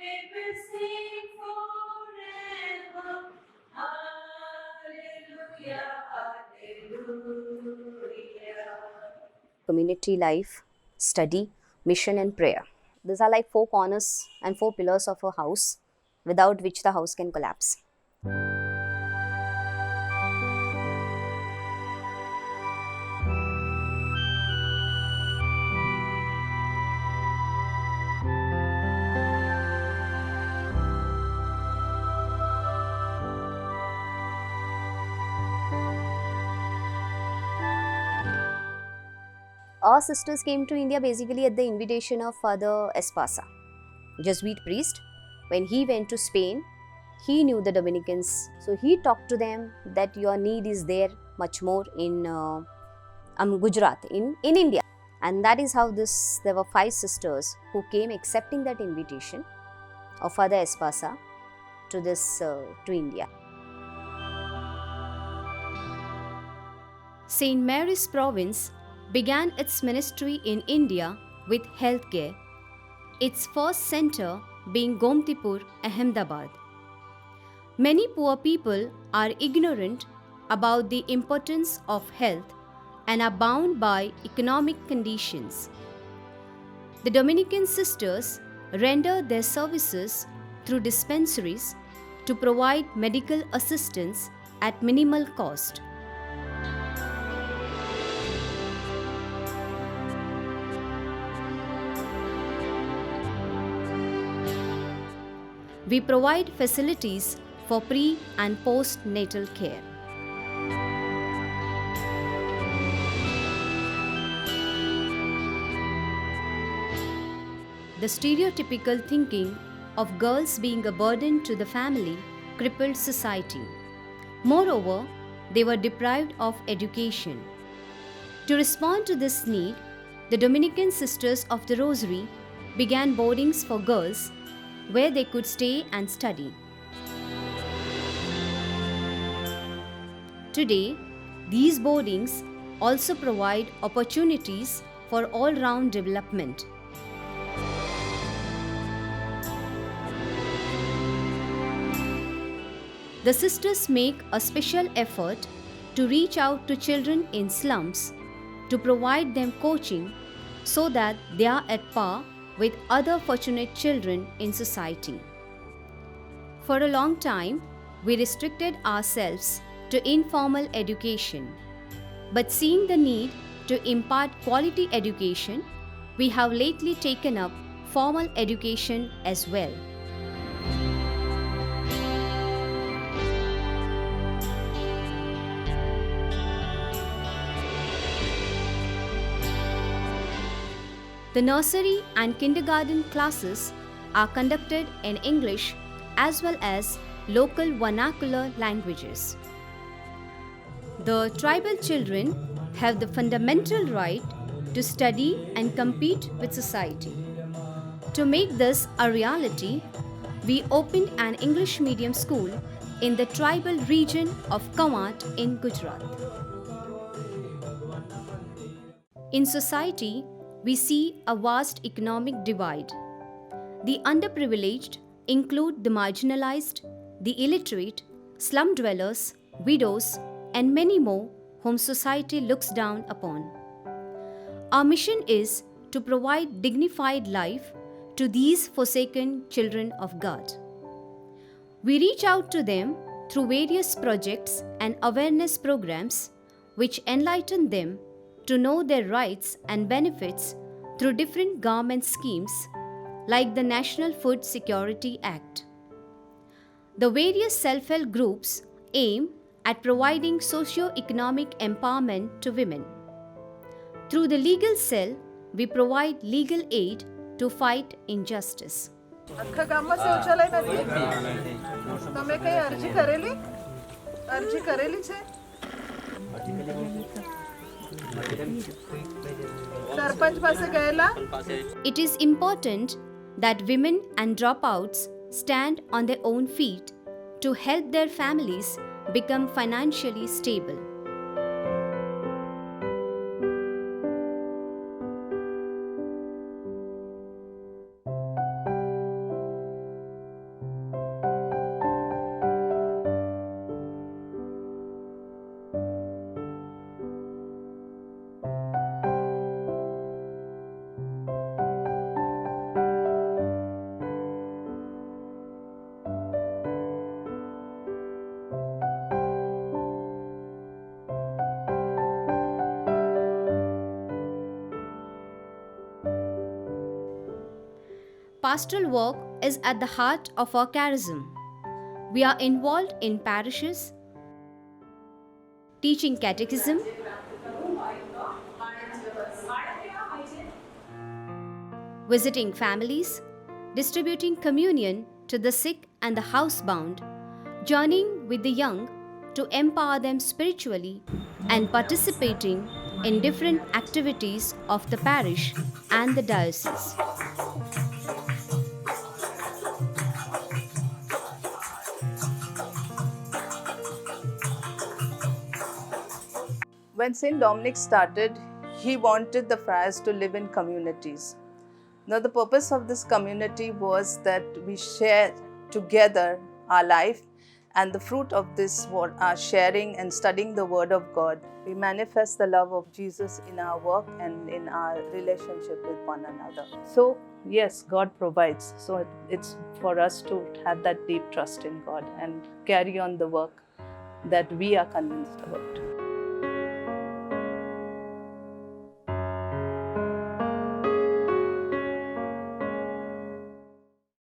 it will sing forever. Hallelujah, hallelujah. Community life, study, mission, and prayer. These are like four corners and four pillars of a house, without which the house can collapse. Our sisters came to India basically at the invitation of Father Espasa, Jesuit priest. When he went to Spain, he knew the Dominicans, so he talked to them that your need is there much more in Gujarat, in India. And that is how there were five sisters who came accepting that invitation of Father Espasa to India. St. Mary's Province began its ministry in India with healthcare, its first center being Gomtipur, Ahmedabad. Many poor people are ignorant about the importance of health and are bound by economic conditions. The Dominican sisters render their services through dispensaries to provide medical assistance at minimal cost. We provide facilities for pre and post-natal care. The stereotypical thinking of girls being a burden to the family crippled society. Moreover, they were deprived of education. To respond to this need, the Dominican Sisters of the Rosary began boardings for girls where they could stay and study. Today, these boardings also provide opportunities for all-round development. The sisters make a special effort to reach out to children in slums to provide them coaching so that they are at par with other fortunate children in society. For a long time, we restricted ourselves to informal education, but seeing the need to impart quality education, we have lately taken up formal education as well. The nursery and kindergarten classes are conducted in English as well as local vernacular languages. The tribal children have the fundamental right to study and compete with society. To make this a reality, we opened an English medium school in the tribal region of Kawat in Gujarat. In society, we see a vast economic divide. The underprivileged include the marginalized, the illiterate, slum dwellers, widows, and many more whom society looks down upon. Our mission is to provide dignified life to these forsaken children of God. We reach out to them through various projects and awareness programs which enlighten them to know their rights and benefits through different government schemes like the National Food Security Act. The various self-help groups aim at providing socio-economic empowerment to women. Through the legal cell, we provide legal aid to fight injustice. આખા ગામમાં શૌચાલય નથી. તમે કઈ અરજી કરેલી છે? સરપંચ પાસે ગયેલા? It is important that women and dropouts stand on their own feet to help their families become financially stable. pastoral work is at the heart of our charism. We are involved in parishes, teaching catechism, visiting families, distributing communion to the sick and the housebound, journeying with the young to empower them spiritually, and participating in different activities of the parish and the diocese. When St. Dominic started, he wanted the friars to live in communities. Now, the purpose of this community was that we share together our life, and the fruit of this are sharing and studying the Word of God. We manifest the love of Jesus in our work and in our relationship with one another. So, yes, God provides. So, it's for us to have that deep trust in God and carry on the work that we are convinced about.